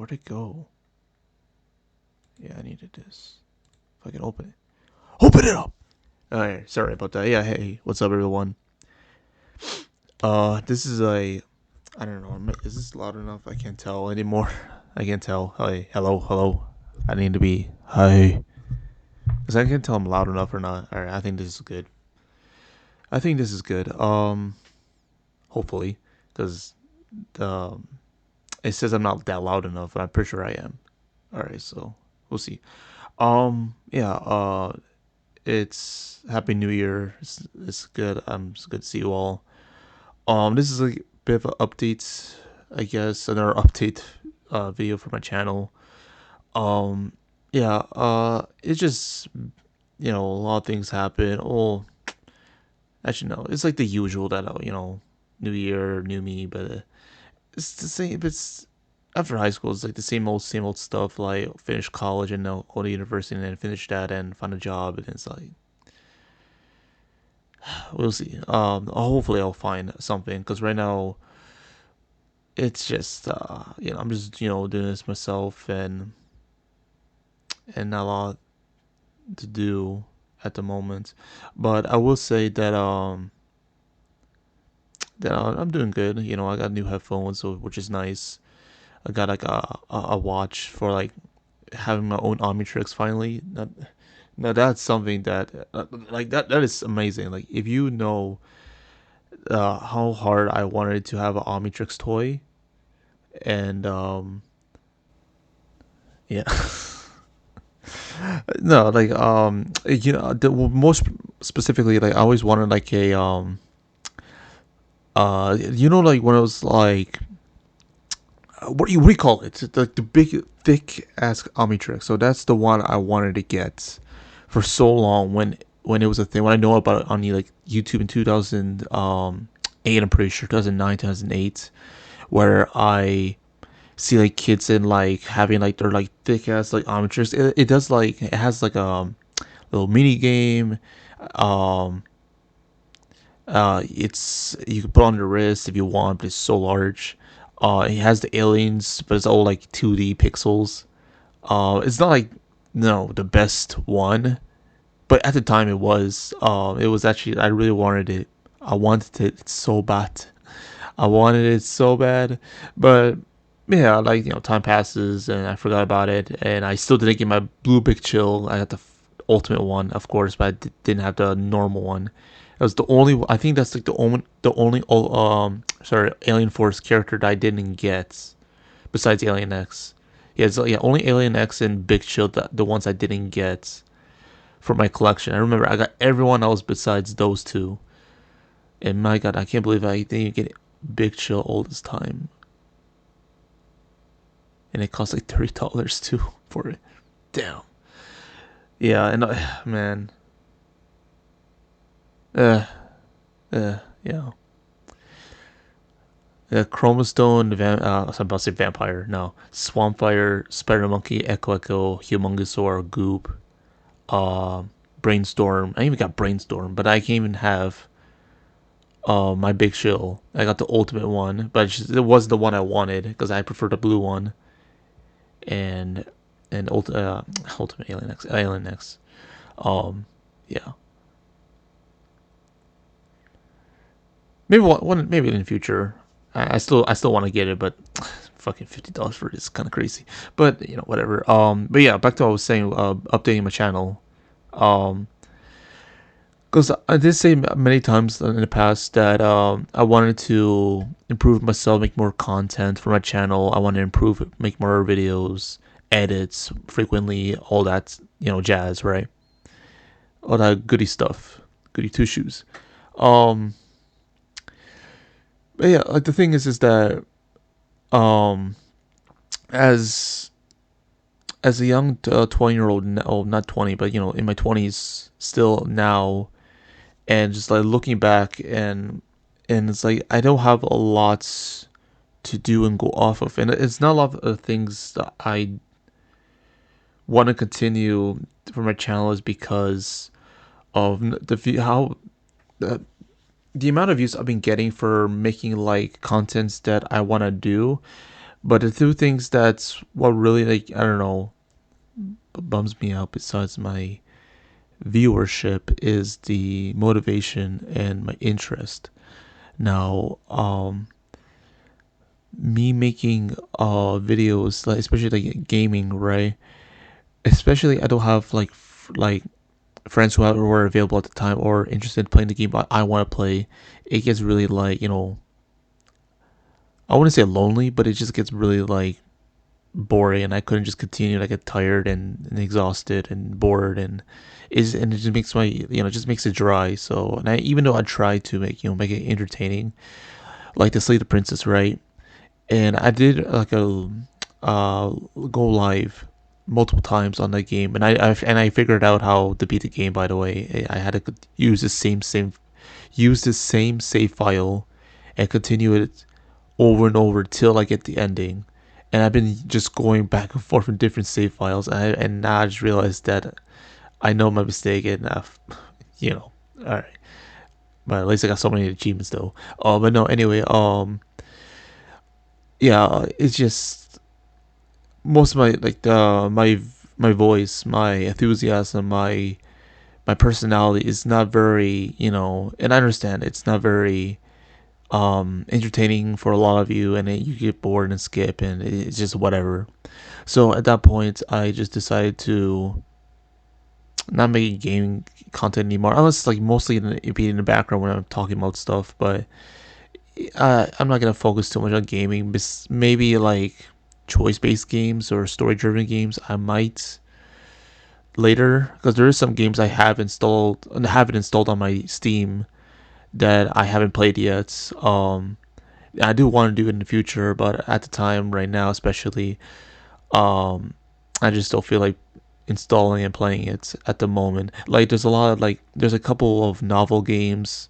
Where'd it go? Yeah, I needed this. If I can open it. Open it up! Alright, sorry about that. Yeah, hey, what's up, everyone? This is a. I don't know. Is this loud enough? I can't tell anymore. I can't tell. Hey, hello, hello. I need to be. Hi. Because I can't tell I'm loud enough or not. Alright, I think this is good. I think this is good. Hopefully. Because um, it says I'm not that loud enough, but I'm pretty sure I am. Alright, so we'll see. Yeah, it's Happy New Year. It's good. It's good to see you all. This is a bit of an update, I guess, another update video for my channel. Um, yeah, it's just a lot of things happen. Oh, actually, no, it's like the usual that New Year, new me, but it's the same. It's after high school, it's like the same old stuff. Like finish college and now go to university and then finish that and find a job, and it's like we'll see. Hopefully I'll find something because right now it's just I'm just doing this myself and not a lot to do at the moment. But I will say that I'm doing good. I got new headphones, so which is nice. I got like a watch for like having my own Omnitrix finally. Now that's something that like that is amazing. Like if you know how hard I wanted to have an Omnitrix toy, and yeah. No, like most specifically, like I always wanted like a like when it was like what do you call it? It's like the big thick ass Omnitrix. So that's the one I wanted to get for so long when it was a thing. When I know about it on the like YouTube in 2008, I'm pretty sure 2009, 2008, where I see like kids in like having like their like thick ass like Omnitrix. It does like it has like a little mini game. Um, it's you can put on your wrist if you want, but it's so large. It has the aliens, but it's all like 2D pixels. It's not like no the best one, but at the time it was. It was actually I really wanted it. I wanted it so bad. I wanted it so bad, but yeah, like time passes and I forgot about it, and I still didn't get my blue big chill. I got the ultimate one, of course, but didn't have the normal one. It was the only. I think that's like the only sorry, Alien Force character that I didn't get besides Alien X. Yeah, so yeah, only Alien X and Big Chill, the ones I didn't get for my collection. I remember I got everyone else besides those two. And my God, I can't believe I didn't get Big Chill all this time, and it cost like $30 too for it. Damn. Yeah, and man, uh, yeah. Chromastone, I'm about to say vampire. No, Swampfire, Spider Monkey, Echo Echo, Humongosaur, Goop, uh, Brainstorm. I even got Brainstorm, but I can't even have my Big Shill. I got the ultimate one, but it was the one I wanted because I prefer the blue one. And Ultimate Alien X. Um, yeah, maybe maybe in the future. I still want to get it, but fucking $50 for it is kind of crazy. But whatever. But yeah, back to what I was saying. Updating my channel. Um, because I did say many times in the past that I wanted to improve myself, make more content for my channel. I want to improve, make more videos, edits frequently, all that jazz, right? All that goody stuff, goody two shoes. Um, but yeah, like the thing is that um, as as a young 20-year old, oh not 20, but in my 20s still now, and just like looking back and it's like I don't have a lot to do and go off of, and it's not a lot of things that I want to continue for my channel is because of how the the amount of views I've been getting for making like contents that I want to do. But the two things that's what really, like, I don't know, bums me out besides my viewership is the motivation and my interest. Now, me making videos, like especially like gaming, right? Especially I don't have like like friends who were available at the time or interested in playing the game, but I want to play. It gets really like, I wouldn't say lonely, but it just gets really like boring, and I couldn't just continue. I get tired and exhausted and bored, and it just makes my, just makes it dry. So, and I, even though I try to make it entertaining, like the Slay the Princess, right? And I did like a go live multiple times on that game, and I figured out how to beat the game. By the way, I had to use the same save file and continue it over and over till I get the ending. And I've been just going back and forth in different save files, and now I just realized that I know my mistake, and you know, all right. But at least I got so many achievements though. But no, anyway, yeah, it's just most of my like my voice, my enthusiasm, my personality is not very, and I understand it's not very entertaining for a lot of you, and you get bored and skip, and it's just whatever. So at that point, I just decided to not make gaming content anymore. Unless like mostly be in the background when I'm talking about stuff, but I'm not gonna focus too much on gaming. Maybe like choice-based games or story-driven games. I might later, because there is some games I have it installed on my Steam that I haven't played yet. I do want to do it in the future, but at the time, right now, especially, um, I just don't feel like installing and playing it at the moment. Like, there's a couple of novel games,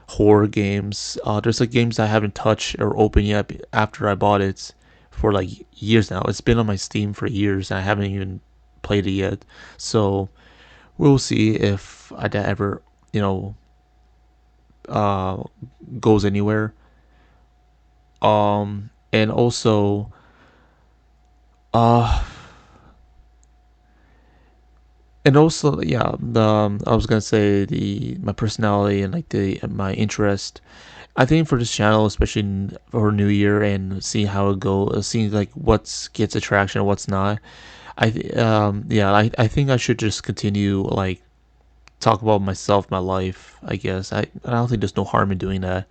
horror games. There's like games I haven't touched or opened yet after I bought it for like years now. It's been on my Steam for years, and I haven't even played it yet. So we'll see if I ever, you know, uh, goes anywhere. And also, uh, yeah, I was gonna say the my personality and like the my interest. I think for this channel, especially for New Year and seeing how it goes, seeing like what gets attraction and what's not. Yeah, I think I should just continue like talk about myself, my life. I guess I don't think there's no harm in doing that.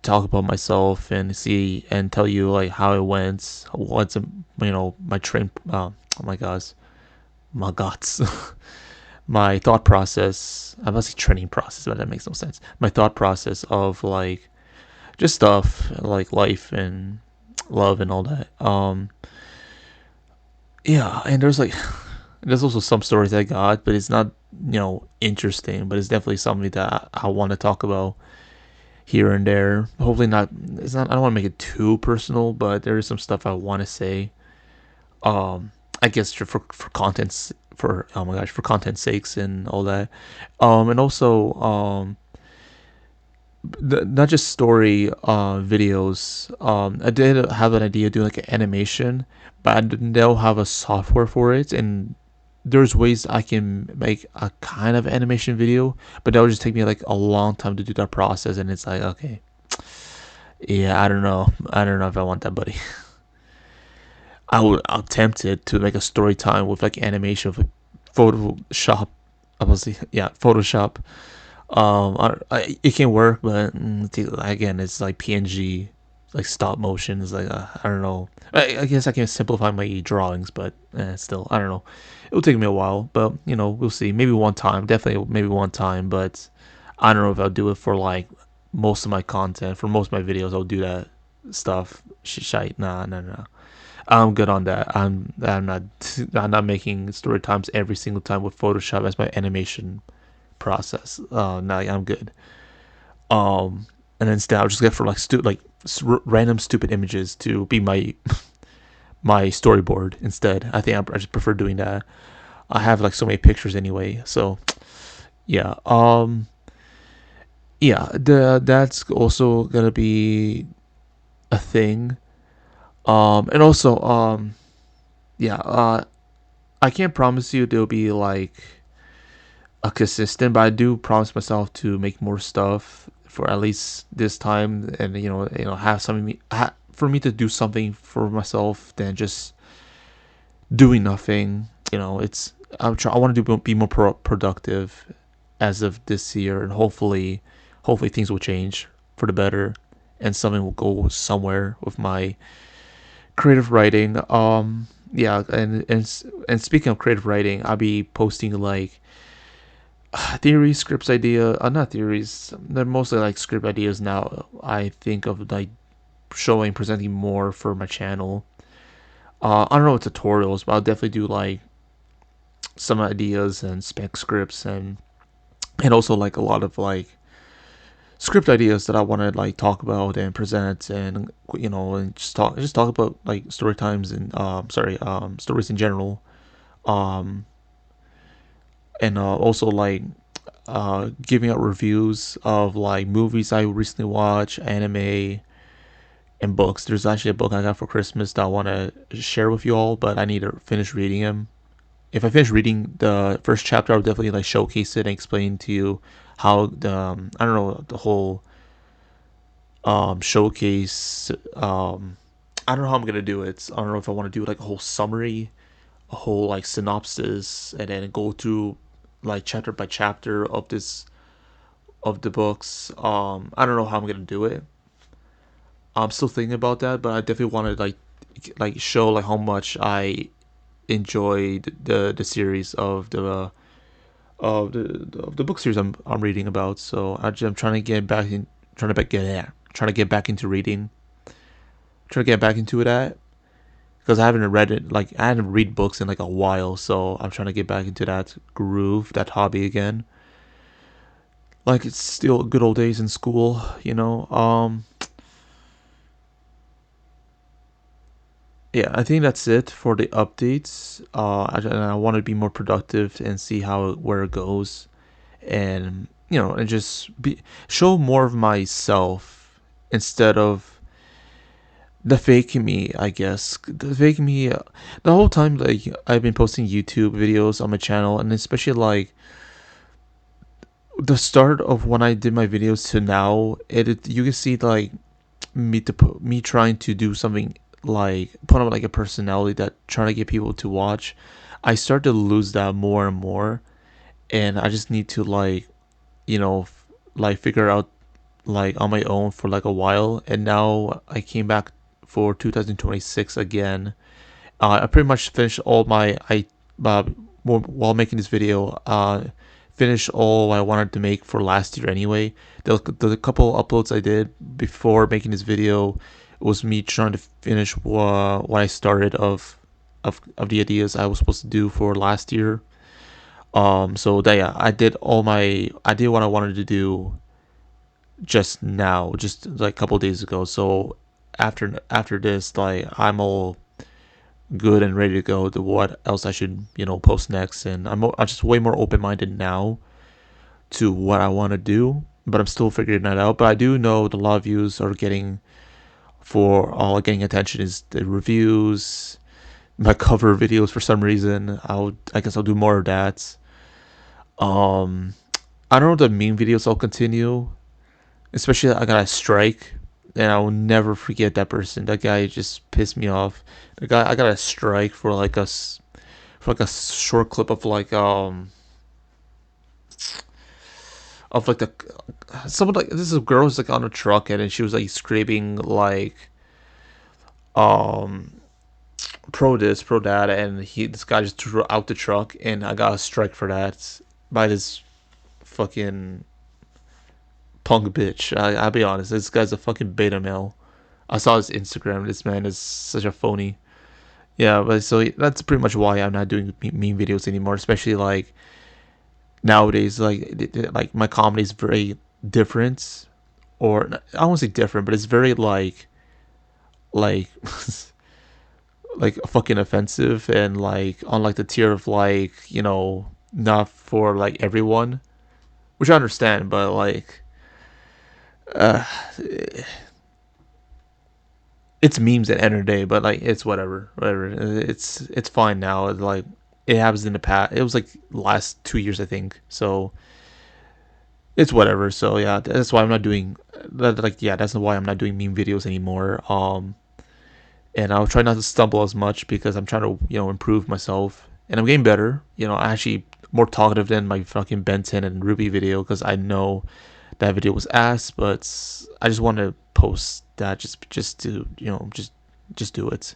Talk about myself and see and tell you like how it went, what's my train. Oh my gosh, my guts. My thought process. I must say training process, but that makes no sense. My thought process of like just stuff like life and love and all that. Yeah, and there's also some stories I got, but it's not interesting. But it's definitely something that I want to talk about here and there. Hopefully not. It's not. I don't want to make it too personal, but there is some stuff I want to say. I guess for content's for oh my gosh, for content's sakes and all that. And also not just story videos. I did have an idea of doing like an animation, but I didn't know have a software for it, and there's ways I can make a kind of animation video, but that would just take me like a long time to do that process, and it's like okay, yeah, I don't know if I want that, buddy. I'm tempted to make a story time with like animation of like Photoshop. Obviously, yeah, Photoshop. It can work, but again, it's like PNG, like stop motion. Is like I don't know. I guess I can simplify my drawings, but still, I don't know. It will take me a while, but we'll see. Maybe one time, definitely, maybe one time. But I don't know if I'll do it for like most of my content. For most of my videos, I'll do that stuff. Shite, nah, nah, nah. I'm good on that. I'm not making story times every single time with Photoshop as my animation process. No, I'm good. And instead I'll just get for like random stupid images to be my my storyboard instead. I just prefer doing that. I have like so many pictures anyway, so yeah. Yeah, that's also gonna be a thing. And also, yeah, I can't promise you there'll be like a consistent, but I do promise myself to make more stuff for at least this time, and have something for me to do something for myself than just doing nothing. I want to be more productive as of this year, and hopefully things will change for the better, and something will go somewhere with my creative writing. Yeah, and speaking of creative writing, I'll be posting like theories, scripts, not theories. They're mostly like script ideas now. I think of like showing, presenting more for my channel. I don't know tutorials, but I'll definitely do like some ideas and spec scripts, and also like a lot of like script ideas that I want to like talk about and present, and and just talk about like story times and stories in general. Um, and also like giving out reviews of like movies I recently watched, anime, and books. There's actually a book I got for Christmas that I want to share with you all, but I need to finish reading him. If I finish reading the first chapter, I'll definitely like showcase it and explain to you how the I don't know, the whole showcase. I don't know how I'm gonna do it. I don't know if I want to do like a whole summary, a whole like synopsis, and then go through like chapter by chapter of the books. I don't know how I'm gonna do it. I'm still thinking about that, but I definitely want to like show like how much I enjoyed the series of the book series I'm reading about. So I'm trying to get back in, trying to get back into reading, trying to get back into it at because I haven't read books in like a while. So I'm trying to get back into that groove, that hobby again. Like it's still good old days in school, you know. Yeah, I think that's it for the updates. I want to be more productive and see where it goes, and and just be show more of myself instead of the fake me. I guess the fake me. The whole time, like I've been posting YouTube videos on my channel, and especially like the start of when I did my videos to now, you can see like me trying to do something like put on like a personality that trying to get people to watch. I start to lose that more and more, and I just need to like like figure out like on my own for like a while. And now I came back for 2026 again. I pretty much finished all my uh, while making this video. Finished all I wanted to make for last year anyway. The couple uploads I did before making this video was me trying to finish what I started of the ideas I was supposed to do for last year. So that, yeah, I did what I wanted to do just now, just like a couple days ago. So after this, like I'm all good and ready to go to what else I should post next, and I'm just way more open minded now to what I want to do. But I'm still figuring that out. But I do know that a lot of views are getting attention is the reviews, my cover videos for some reason. I guess I'll do more of that. Um, I don't know if the meme videos I'll continue, especially I got a strike, and I will never forget that person. That guy just pissed me off. The guy I got a strike for like a short clip of like the someone like this is a girl who's like on a truck, and then she was like screaming like um pro this pro that, and this guy just threw out the truck, and I got a strike for that by this fucking punk bitch. I'll be honest, this guy's a fucking beta male. I saw his Instagram. This man is such a phony. Yeah, but so that's pretty much why I'm not doing meme videos anymore. Especially like nowadays, like my comedy is very different, or I won't say different, but it's very like like fucking offensive, and like on like the tier of like not for like everyone, which I understand, but like uh it's memes at the end of the day, but like it's whatever, whatever. It's fine now. It's like it happens in the past. It was like last 2 years, I think. So it's whatever. So yeah, that's why I'm not doing that. Like yeah, that's why I'm not doing meme videos anymore. And I'll try not to stumble as much because I'm trying to improve myself, and I'm getting better. I actually more talkative than my fucking Ben 10 and Ruby video because I know that video was ass, but I just want to post that just to just do it,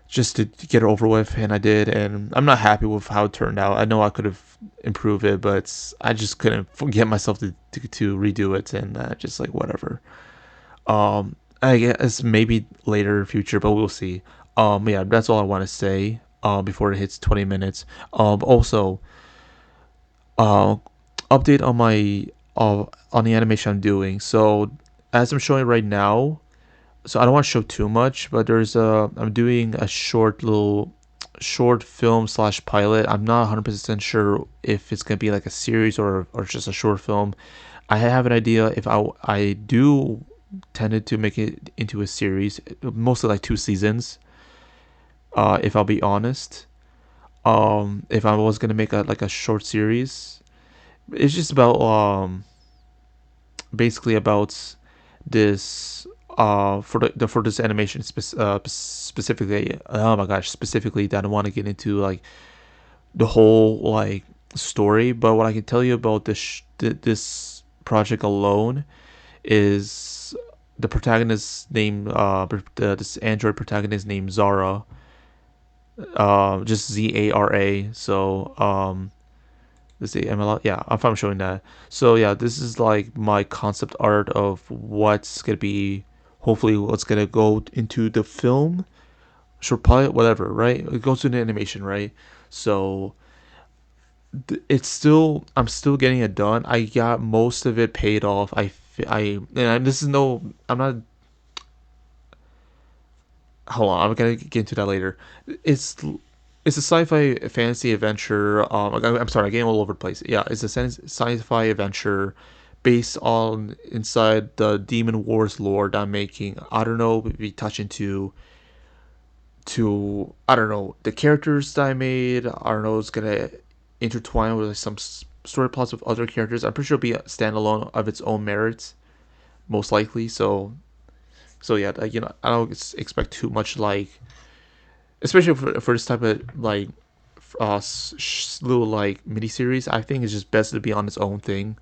just to get it over with, and I did, and I'm not happy with how it turned out. I know I could have improved it, but I just couldn't get myself to redo it, and just like whatever. I guess maybe later future, but we'll see. Yeah, that's all I want to say. Before it hits 20 minutes. Also, uh, update on my on the animation I'm doing. So as I'm showing right now, so I don't want to show too much, but I'm doing a short film slash pilot. I'm not 100% sure if it's gonna be like a series or just a short film. I have an idea if I do tended to make it into a series, mostly like 2 seasons. If I'll be honest, if I was gonna make a like a short series, it's just about basically about this for this animation specifically. Oh my gosh, specifically, I don't want to get into like the whole like story, but what I can tell you about this project alone is the protagonist named this android protagonist named Zara, just Zara. So let's see, am I allowed? Yeah, I'm fine showing that. So yeah, this is like my concept art of what's gonna be, hopefully what's gonna go into the film, short pilot, whatever. Right? It goes to the animation, right? So it's still, I'm still getting it done. I got most of it paid off. And this is no, I'm not. Hold on, I'm gonna get into that later. It's it's a sci-fi fantasy adventure. I'm sorry, I'm getting all over the place. Yeah, it's a sci-fi adventure based on inside the Demon Wars lore that I'm making. I don't know, maybe touch into I don't know the characters that I made. I don't know, it's gonna intertwine with like, some story plots with other characters. I'm pretty sure it'll be a standalone of its own merits, most likely. So yeah, I don't expect too much like, especially for this type of like little like mini series. I think it's just best to be on its own thing.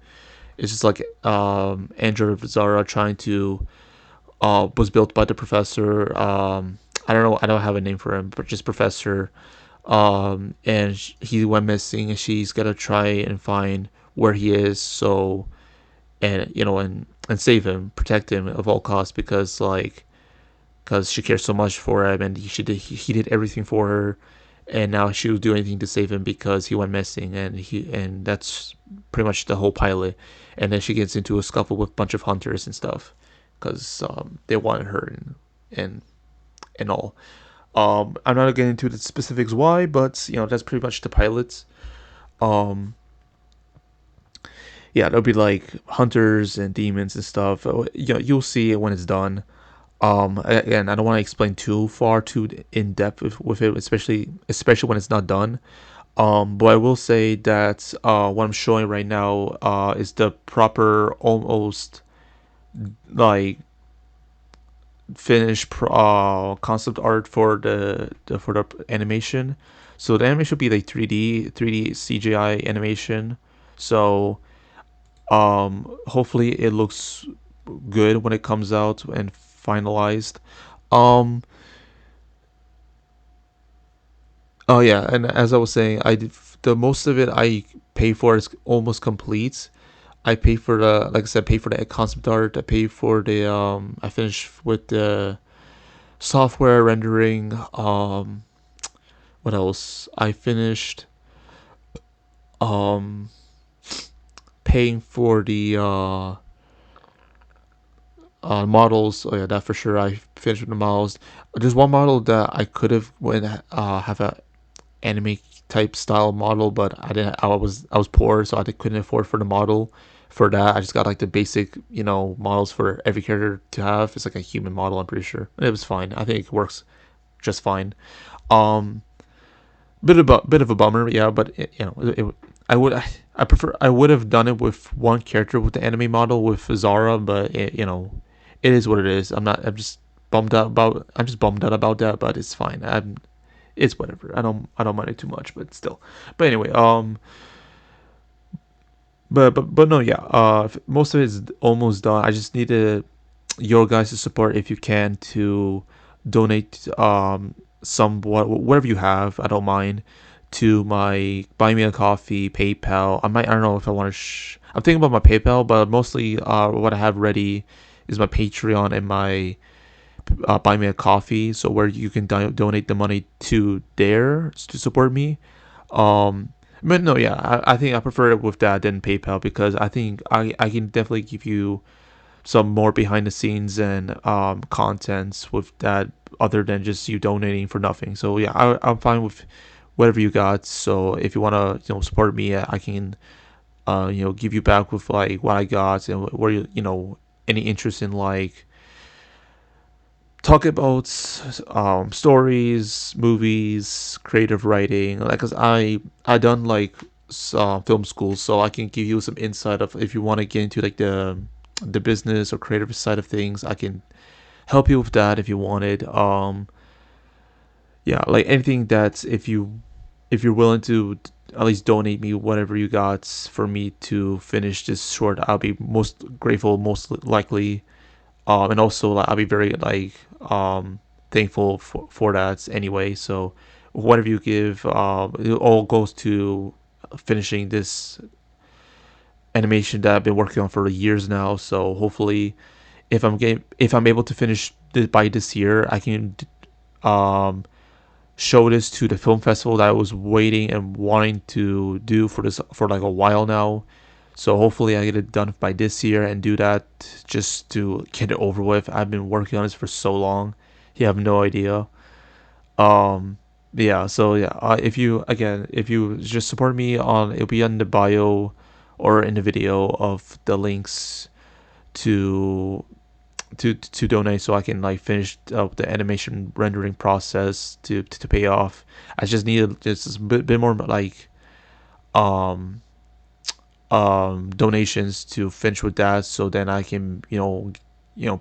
It's just like Andrew Zara trying to was built by the professor. I don't know. I don't have a name for him, but just professor. And he went missing, and she's gotta try and find where he is. So and and save him, protect him of all costs because she cares so much for him, and he did everything for her, and now she will do anything to save him because he went missing, and that's pretty much the whole pilot. And then she gets into a scuffle with a bunch of hunters and stuff because they wanted her and and all. I'm not getting into the specifics why, but that's pretty much the pilot. Um, yeah, there'll be like hunters and demons and stuff. You'll see it when it's done. Again, I don't want to explain too far too in depth with it, especially when it's not done. But I will say that what I'm showing right now is the proper, almost like finished concept art for the animation. So the animation should be like 3D CGI animation. So hopefully it looks good when it comes out and finalized. Um, oh yeah, and as I was saying, the most of it I pay for is almost complete. I pay for the, like I said, pay for the concept art. I pay for the I finished with the software rendering. What else? I finished um paying for the models. Oh yeah, that for sure. I finished with the models. There's one model that I could have went have a anime type style model, but I didn't. I was poor, so couldn't afford for the model for that. I just got like the basic, models for every character to have. It's like a human model. I'm pretty sure it was fine. I think it works just fine. Um, bit of a bummer, yeah. But I would I prefer I would have done it with one character with the anime model with Zara, but it is what it is. I'm just bummed out about that, but it's fine. It's whatever. I don't mind it too much, but still. But anyway, but no, yeah. Most of it is almost done. I just need your guys' support if you can to donate some whatever you have. I don't mind to my buy me a coffee PayPal. I don't know if I want to. I'm thinking about my PayPal, but mostly what I have ready is my Patreon and my buy me a coffee. So where you can donate the money to there to support me. Um, but no, yeah, I think I prefer it with that than PayPal because I think I can definitely give you some more behind the scenes and contents with that other than just you donating for nothing. So yeah, I'm fine with whatever you got. So if you wanna support me, I can give you back with like what I got and where any interest in like talk about stories, movies, creative writing. Like, cause I done like film school, so I can give you some insight of if you want to get into like the business or creative side of things. I can help you with that if you wanted. Yeah, like anything that's if you're willing to at least donate me whatever you got for me to finish this short, I'll be most grateful, most likely. And also like I'll be very like thankful for that anyway. So whatever you give, it all goes to finishing this animation that I've been working on for years now. So hopefully, if I'm able to finish this by this year, I can um show this to the film festival that I was waiting and wanting to do for this for like a while now. So hopefully I get it done by this year and do that just to get it over with. I've been working on this for so long. You have no idea. Um yeah, so yeah, if you just support me on it'll be in the bio or in the video of the links to to donate so I can like finish the animation rendering process to pay off. I just needed just a bit more like um donations to finish with that so then I can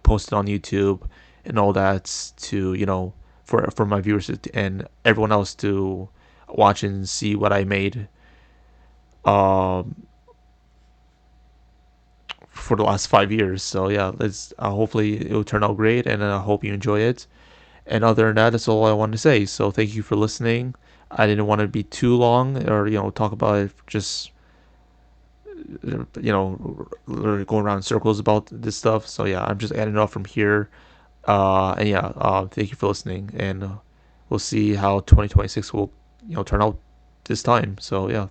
post it on YouTube and all that to for my viewers and everyone else to watch and see what I made um for the last 5 years. So yeah, let's hopefully it will turn out great and I hope you enjoy it. And other than that, that's all I wanted to say. So thank you for listening. I didn't want to be too long or talk about it just going around in circles about this stuff. So yeah, I'm just adding it off from here. And yeah, thank you for listening, and we'll see how 2026 will turn out this time. So yeah,